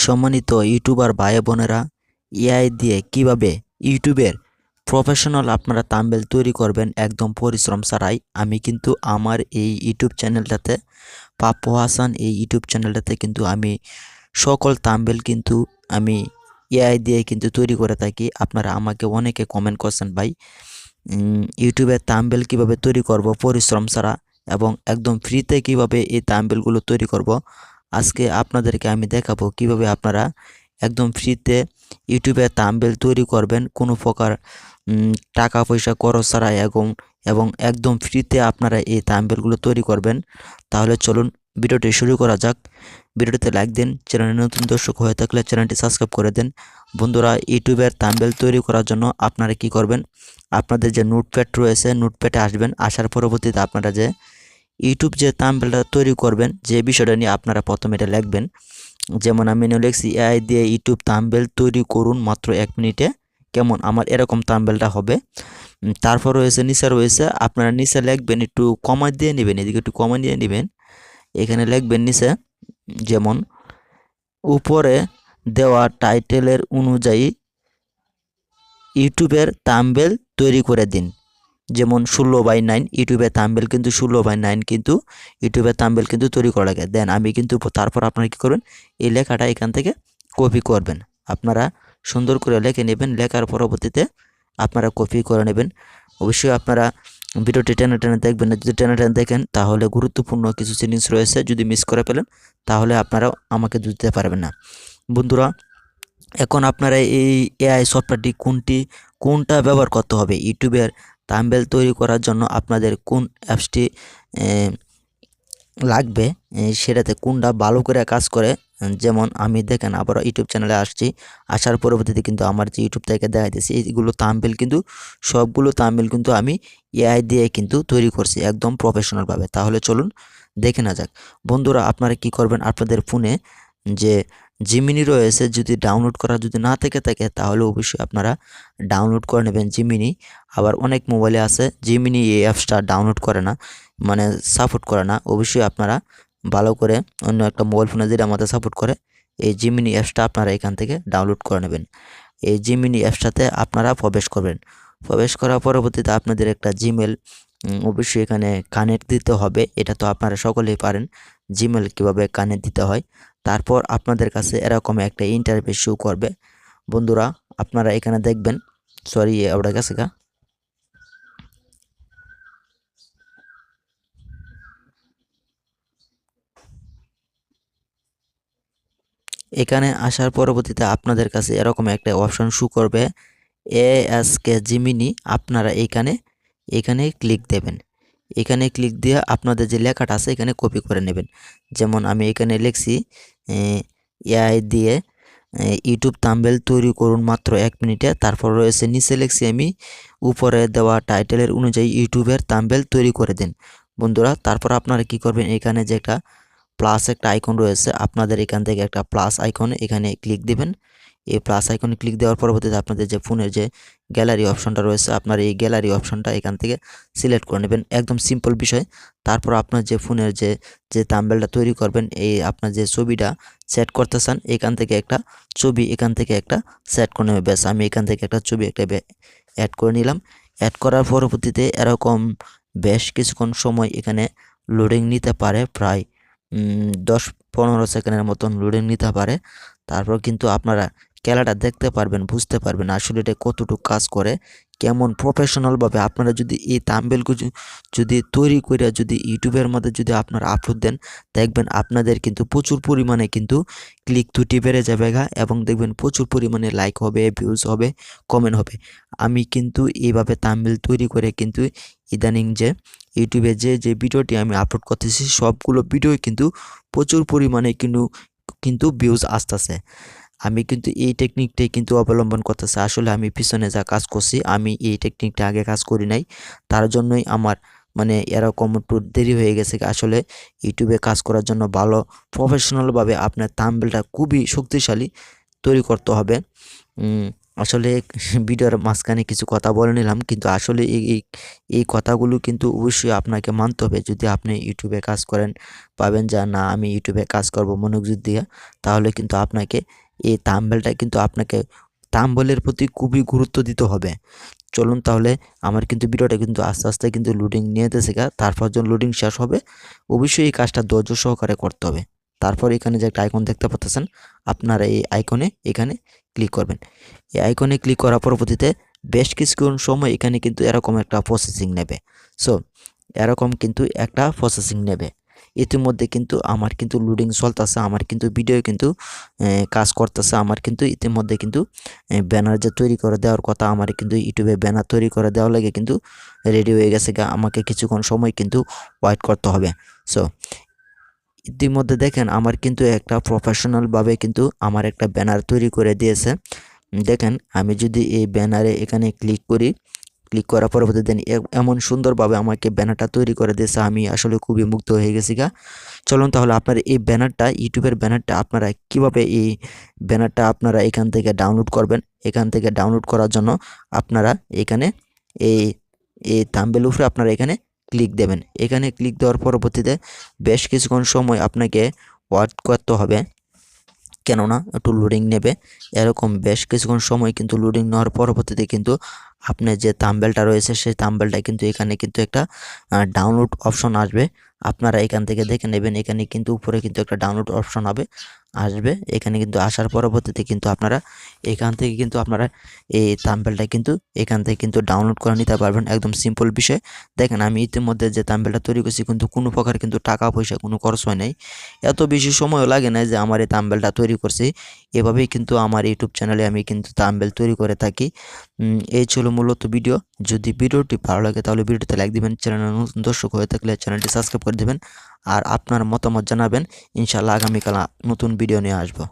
সম্মানিত ইউটিউবার ভাই বোনেরা, এআই দিয়ে কিভাবে ইউটিউবের প্রফেশনাল আপনারা থাম্বনেল তৈরি করবেন একদম পরিশ্রম ছাড়াই। আমি কিন্তু আমার এই ইউটিউব চ্যানেলটাতে, পাপ্পু হাসান এই ইউটিউব চ্যানেলটাতে কিন্তু আমি সকল থাম্বনেল কিন্তু আমি এআই দিয়ে কিন্তু তৈরি করে থাকি। আপনারা আমাকে অনেকে কমেন্ট করছেন ভাই, ইউটিউবের থাম্বনেল কিভাবে তৈরি করব পরিশ্রম ছাড়া এবং একদম ফ্রিতে কিভাবে এই থাম্বনেলগুলো তৈরি করব। আজকে আপনাদেরকে আমি দেখাবো কিভাবে আপনারা একদম ফ্রিতে ইউটিউবে থাম্বনেল তৈরি করবেন কোনো প্রকার টাকা পয়সা খরচ ছাড়া এবং একদম ফ্রিতে আপনারা এই থাম্বনেলগুলো তৈরি করবেন। তাহলে চলুন ভিডিওটি শুরু করা যাক। ভিডিওটিতে লাইক দিন, চ্যানেলে নতুন দর্শক হয়ে থাকলে চ্যানেলটি সাবস্ক্রাইব করে দেন। বন্ধুরা, ইউটিউবের থাম্বনেল তৈরি করার জন্য আপনারা কি করবেন, আপনাদের যে নোটপ্যাড রয়েছে নোটপ্যাডে আসবেন। আসার পরবর্তীতে আপনারা যে ইউটিউব যে থাম্বনেলটা তৈরি করবেন যে বিষয়টা নিয়ে আপনারা প্রথমে এটা লিখবেন। যেমন আমি লিখছি এআই দিয়ে ইউটিউব থাম্বনেল তৈরি করুন মাত্র 1 মিনিটে কেমন, আমার এরকম থাম্বনেলটা হবে। তারপর নিচে রয়েছে আপনারা নিচে লিখবেন, একটু কমা দিয়ে নেবেন, এদিকে একটু কমা দিয়ে নেবেন। এখানে লিখবেন নিচে যেমন উপরে দেওয়া টাইটেলের অনুযায়ী ইউটিউবের থাম্বনেল তৈরি করে দিন। যেমন 16:9 ইউটিউবের থাম্বনেল কিন্তু 16:9 কিন্তু ইউটিউবের থাম্বনেল কিন্তু তৈরি করা লাগে। দেন আমি কিন্তু তারপর আপনারা কী করবেন, এই লেখাটা এখান থেকে কপি করবেন। আপনারা সুন্দর করে লিখে নেবেন, লেখার পরবর্তীতে আপনারা কপি করে নেবেন। অবশ্যই আপনারা ভিডিওটি টেনে টেনে দেখবেন না, যদি টেনে টেনে দেখেন তাহলে গুরুত্বপূর্ণ কিছু জিনিস রয়েছে, যদি মিস করে ফেলেন তাহলে আপনারা আমাকে দিতে পারবেন না। বন্ধুরা, এখন আপনারা এই এআই সফটওয়্যারটি কোনটা ব্যবহার করতে হবে, ইউটিউবের থাম্বনেল তৈরি করার জন্য আপনাদের কোন অ্যাপসটি লাগবে, সেটাতে কোনটা ভালো করে কাজ করে। যেমন আমি দেখেন আবার ইউটিউব চ্যানেলে আসছি, আসার পরবর্তীতে কিন্তু আমার যে ইউটিউব থেকে দেখাইতেছি এইগুলো থাম্বনেল কিন্তু সবগুলো থাম্বনেল কিন্তু আমি এআই দিয়ে কিন্তু তৈরি করছি একদম প্রফেশনালভাবে। তাহলে চলুন দেখে না যাক। বন্ধুরা, আপনারা কি করবেন, আপনাদের ফোনে যে জিমিনি রয়েছে যদি ডাউনলোড করা যদি না থেকে থাকে তাহলে অবশ্যই আপনারা ডাউনলোড করে নেবেন জিমিনি। আবার অনেক মোবাইলে আছে জিমিনি এই অ্যাপসটা ডাউনলোড করে না, মানে সাপোর্ট করে না। অবশ্যই আপনারা ভালো করে অন্য একটা মোবাইল ফোনে যেটা আমাদের সাপোর্ট করে এই জিমিনি অ্যাপসটা আপনারা এখান থেকে ডাউনলোড করে নেবেন। এই জিমিনি অ্যাপসটাতে আপনারা প্রবেশ করবেন। প্রবেশ করার পরবর্তীতে আপনাদের একটা জিমেল অবশ্যই এখানে কানেক্ট দিতে হবে। এটা তো আপনারা সকলেই পারেন জিমেল কীভাবে কানেক্ট দিতে হয়। তারপর আপনাদের কাছে এরকম একটা ইন্টারফেস শো করবে। বন্ধুরা, আপনারা এখানে দেখবেন, সরি ওটা গেছে গা, এখানে আসার পরবর্তীতে আপনাদের কাছে এরকম একটা অপশন শো করবে এএসকে জিমিনি। আপনারা এখানে ক্লিক দেবেন। এখানে ক্লিক দিয়ে আপনাদের যে লেখাটা আছে এখানে কপি করে নেবেন। যেমন আমি এখানে লিখছি এআই দিয়ে ইউটিউব থাম্বনেল তৈরি করুন মাত্র 1 মিনিটে। তারপর রয়েছে নিচে লিখছি আমি উপরে দেওয়া টাইটেলের অনুযায়ী ইউটিউবের থাম্বনেল তৈরি করে দিন। বন্ধুরা, তারপর আপনারা কি করবেন, এখানে যে একটা প্লাস একটা আইকন রয়েছে আপনাদের এখান থেকে একটা প্লাস আইকন এখানে ক্লিক দিবেন। এই প্লাস আইকনে ক্লিক দেওয়ার পরবর্তীতে আপনাদের যে ফোনের যে গ্যালারি অপশনটা রয়েছে আপনার এই গ্যালারি অপশনটা এখান থেকে সিলেক্ট করে নেবেন। একদম সিম্পল বিষয়। তারপর আপনার যে ফোনের যে থাম্বনেলটা তৈরি করবেন, এই আপনার যে ছবিটা সেট করতে চান এখান থেকে একটা ছবি এখান থেকে একটা সেট করে নেবেন। ব্যাস, আমি এখান থেকে একটা ছবি একটা অ্যাড করে নিলাম। অ্যাড করার পরবর্তীতে এরকম বেশ কিছুক্ষণ সময় এখানে লোডিং নিতে পারে, প্রায় 10-15 সেকেন্ডের মতন লোডিং নিতে পারে। তারপর কিন্তু আপনারা খেলাটা দেখতে পারবেন, বুঝতে পারবেন আসলে এটা কতটুকু কাজ করে, কেমন প্রফেশনালভাবে আপনারা যদি এই থাম্বনেলগুলো যদি তৈরি করে যদি ইউটিউবের মধ্যে যদি আপনারা আপলোড দেন, দেখবেন আপনাদের কিন্তু প্রচুর পরিমাণে কিন্তু ক্লিক ত্রুটি বেড়ে যাবে এবং দেখবেন প্রচুর পরিমাণে লাইক হবে, ভিউজ হবে, কমেন্ট হবে। আমি কিন্তু এইভাবে থাম্বনেল তৈরি করে কিন্তু ইদানিং যে ইউটিউবে যে ভিডিওটি আমি আপলোড করতেছি সবগুলো ভিডিও কিন্তু প্রচুর পরিমাণে কিন্তু ভিউজ আসতেছে। আমি কিন্তু এই টেকনিকটাই কিন্তু অবলম্বন করতেছি। আসলে আমি পিছনে যা কাজ করছি আমি এই টেকনিকটা আগে কাজ করি নাই, তার জন্যই আমার মানে এরকম একটু দেরি হয়ে গেছে। আসলে ইউটিউবে কাজ করার জন্য ভালো প্রফেশনালভাবে আপনার থাম্বনেলটা খুবই শক্তিশালী তৈরি করতে হবে। আসলে ভিডিওর মাঝখানে কিছু কথা বলে নিলাম, কিন্তু আসলে এই কথাগুলো কিন্তু অবশ্যই আপনাকে মানতে হবে। যদি আপনি ইউটিউবে কাজ করেন, পাবেন যে না আমি ইউটিউবে কাজ করব মনোযোগ দিয়ে, তাহলে কিন্তু আপনাকে এই থাম্বনেলটা কিন্তু আপনাকে থাম্বনেলের প্রতি খুবই গুরুত্ব দিতে হবে। চলুন তাহলে, আমার কিন্তু ভিডিওটা কিন্তু আস্তে আস্তে কিন্তু লোডিং নিতেছে গা। তারপর যখন লোডিং শেষ হবে, অবশ্যই এই কাজটা ধৈর্য সহকারে করতে হবে। তারপর এখানে যে একটা আইকন দেখতে পাচ্ছেন, আপনারা এই আইকনে এখানে ক্লিক করবেন। এই আইকনে ক্লিক করার পরবর্তীতে বেশ কিছুক্ষণ সময় এখানে কিন্তু এরকম একটা প্রসেসিং নেবে। সো এরকম কিন্তু একটা প্রসেসিং নেবে। ইতিমধ্যে কিন্তু আমার কিন্তু লোডিং চলতেছে, আমার কিন্তু ভিডিও কিন্তু কাজ করতেছে। আমার কিন্তু ইতিমধ্যে কিন্তু ব্যানার যে তৈরি করে দেওয়ার কথা, আমার কিন্তু ইউটিউবে ব্যানার তৈরি করে দেওয়ার লাগে কিন্তু রেডি হয়ে গেছে। আমাকে কিছুক্ষণ সময় কিন্তু ওয়েট করতে হবে। সো ইতিমধ্যে দেখেন আমার কিন্তু একটা প্রফেশনালভাবে কিন্তু আমার একটা ব্যানার তৈরি করে দিয়েছে। দেখেন আমি যদি এই ব্যানারে এখানে ক্লিক করি, ক্লিক করার পরবর্তী দেন এমন সুন্দরভাবে আমাকে ব্যানারটা তৈরি করে দিয়েছে, আমি আসলে খুবই মুগ্ধ হয়ে গেছি গা। চলুন তাহলে আপনার এই ব্যানারটা, ইউটিউবের ব্যানারটা আপনারা কিভাবে এই ব্যানারটা আপনারা এখান থেকে ডাউনলোড করবেন। এখান থেকে ডাউনলোড করার জন্য আপনারা এখানে এই এই থাম্বনেল উপরে আপনারা এখানে ক্লিক দেবেন। এখানে ক্লিক দেওয়ার পরবর্তীতে বেশ কিছুক্ষণ সময় আপনাকে ওয়েট করতে হবে, কেননা একটু লোডিং নেবে। এরকম বেশ কিছুক্ষণ সময় কিন্তু লোডিং নেওয়ার পরবর্তীতে কিন্তু আপনার যে থাম্বনেলটা রয়েছে সেই থাম্বনেলটা কিন্তু এখানে কিন্তু একটা ডাউনলোড অপশন আসবে। আপনারা এখান থেকে দেখে নেবেন, এখানে কিন্তু উপরে কিন্তু একটা ডাউনলোড অপশন আসবে। এখানে কিন্তু আসার পরবর্তীতে কিন্তু আপনারা এখান থেকে কিন্তু আপনারা এই থাম্বনেলটা কিন্তু এখান থেকে কিন্তু ডাউনলোড করে নিতে পারবেন। একদম সিম্পল বিষয়। দেখেন আমি ইতিমধ্যে যে থাম্বনেলটা তৈরি করছি কিন্তু কোনো প্রকার কিন্তু টাকা পয়সা কোনো খরচ হয় নাই, এত বেশি সময়ও লাগে না যে আমার এই থাম্বনেলটা তৈরি করছি। এভাবেই কিন্তু আমার ইউটিউব চ্যানেলে আমি কিন্তু থাম্বনেল তৈরি করে থাকি। এই ছিল মূলত ভিডিও। যদি ভিডিওটি ভালো লাগে তাহলে ভিডিওতে লাইক দিবেন, চ্যানেলের নতুন দর্শক হয়ে থাকলে চ্যানেলটি সাবস্ক্রাইব করে দেবেন, আর আপনার মতামত জানাবেন। ইনশাআল্লাহ আগামীকাল নতুন ভিডিও নিয়ে আসবো।